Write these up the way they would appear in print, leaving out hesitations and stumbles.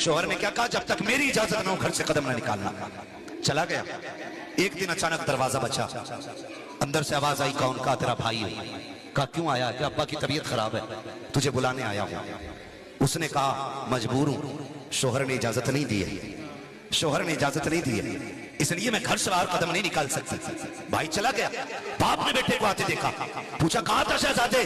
شوہر نے کیا کہا؟ جب تک میری اجازت نہ ہو گھر سے قدم نہ نکالنا. چلا گیا. ایک دن اچانک دروازہ بچا. اندر سے آواز آئی، کون؟ کہا تیرا بھائی ہے. کہا کیوں آیا؟ کہ ابا کی طبیعت خراب ہے، تجھے بلانے آیا ہوں. اس نے کہا مجبور ہوں، شوہر نے اجازت نہیں دی ہے، شوہر نے اجازت نہیں دی ہے، اس لیے میں گھر سے باہر قدم نہیں نکال سکتی. بھائی چلا گیا. باپ نے بیٹے کو آتے دیکھا، پوچھا کہاں تھا شہزادے؟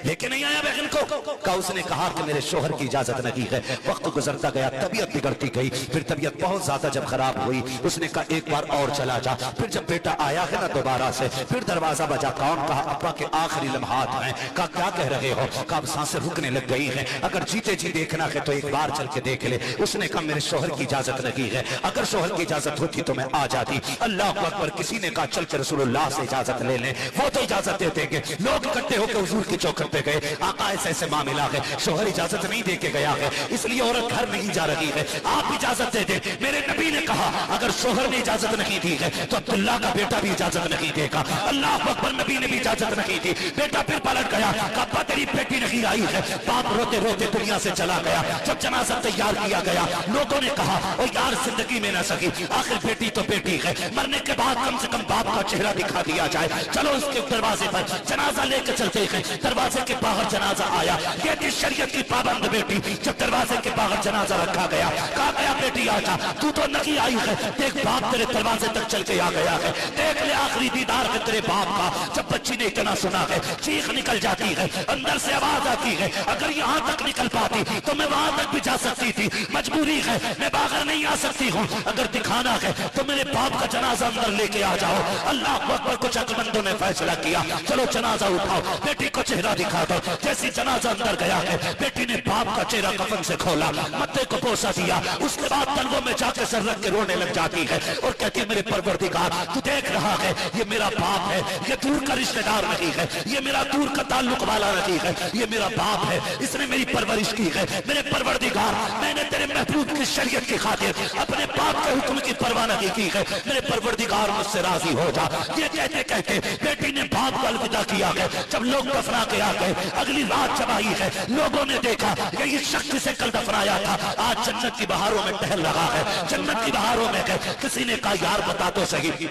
لے کے نہیں آیا بہن کو؟ کہا اس نے کہا کہ میرے شوہر کی اجازت نہیں ہے. وقت گزرتا گیا، طبیعت بگڑتی گئی. پھر طبیعت بہت زیادہ جب خراب ہوئی، اس نے کہا ایک بار اور چلا جا. پھر جب بیٹا آیا ہے نا دوبارہ سے، پھر دروازہ بجا. کون؟ کہا ابا کے آخری لمحات ہیں. کہا کیا کہہ رہے ہو؟ کہا اب سانسیں رکنے لگ گئی ہیں، اگر جیتے جی دیکھنا ہے تو ایک بار چل کے دیکھ لے. اس نے کہا میرے شوہر کی اجازت نہیں ہے، اگر شوہر کی اجازت ہوتی تو میں آ جاتی. اللہ اکبر. کسی نے کہا چل کے رسول اللہ سے اجازت لے لیں، وہ تو اجازت دیتے گے. لوگ اکٹھے ہو کے حضور کی چوکھٹ پہ گئے. آقا ایسے ایسے معاملہ ہے، شوہر اجازت نہیں دے کے گیا ہے، اس لیے عورت گھر نہیں جا رہی ہے، آپ اجازت دے دیں. میرے نبی نے کہا اگر شوہر نے اجازت نہیں دی ہے تو عبداللہ کا بیٹا بھی اجازت نہیں دے گا. اللہ اکبر. نبی نے بھی اجازت نہیں دی. بیٹا پھر پلٹ گیا، کہا ابا تیری بیٹی نہیں آئی ہے. باپ روتے روتے دنیا سے چلا گیا. جب جنازہ تیار کیا گیا، لوگوں نے کہا او یار زندگی میں نہ سکی، آخر بیٹی تو بیٹی ہے، مرنے کے بعد کم سے کم باپ کا چہرہ دکھا دیا جائے. چلو اس کے دروازے پر جنازہ لے کے چلتے ہیں. دروازے کے باہر جنازہ آیا. یہ تھی شریعت کی پابند بیٹی. جب دروازے کے باہر جنازہ رکھا گیا، کہا گیا بیٹی آجا، تو نہیں آئی ہے، دیکھ باپ تیرے دروازے تک چل کے آ گیا ہے، دیکھ لے آخری دیدار ہے تیرے باپ کا. جب بچی نے اتنا سنا ہے، چیخ نکل جاتی ہے، اندر سے آواز آتی ہے اگر یہاں تک نکل پاتی تو میں وہاں تک بھی جا سکتی تھی، مجبوری ہے میں باہر نہیں آ سکتی ہوں. اگر دکھانا ہے تو میرے باپ کا جنازہ اندر لے کے آ جاؤ. اللہ اکبر. کچھ عقلمندوں نے فیصلہ کیا، چلو جنازہ اٹھاؤ، بیٹی کو چہرہ دکھا دو. جیسی جنازہ اندر گیا ہے، بیٹی نے باپ کا چہرہ کفن سے کھولا، متھے کو بوسہ دیا. اس کے بعد تلووں میں جا کے سر رکھ کے رونے لگ جاتی ہے اور کہتی ہے میرے پروردگار تو دیکھ رہا ہے یہ میرا باپ ہے، یہ دور کا رشتہ دار نہیں ہے، یہ میرا دور کا تعلق والا نہیں ہے، یہ میرا باپ ہے، اس نے میری پرورش کی ہے. میرے پروردگار میں نے تیرے محبوب کی شریعت کی خاطر اپنے باپ کے حکم کی پرواہ نہیں کی ہے، میرے پروردگار مجھ سے راضی ہو جا. یہ کہتے کہتے بیٹی نے باپ کو الوداع کیا ہے. جب لوگ دفنا کے آ گئے، اگلی رات جب آئی ہے، لوگوں نے دیکھا کہ یہ شخص سے کل دفنایا تھا آج جنت کی بہاروں میں ٹہل رہا ہے. جنت کی بہاروں میں گئے. کسی نے کہا یار بتا تو صحیح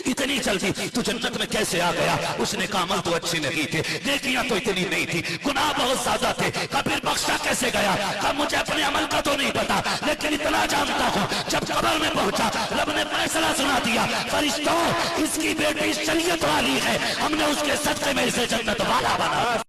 اتنی جلدی تو جنت میں کیسے آ گیا؟ اس نے کہا عمل تو اچھی نہیں تھے، نیکیاں تو اتنی نہیں تھی، گناہ بہت زیادہ تھے. کہا پھر بخشا کیسے گیا؟ کہا مجھے اپنے عمل کا تو نہیں پتا، لیکن اتنا جانتا ہوں جب قبر میں پہنچا رب نے فیصلہ سنا دیا، فرشتوں اس کی بیٹی شریعت والی ہے، ہم نے اس کے صدقے میں اسے جنت والا بنا.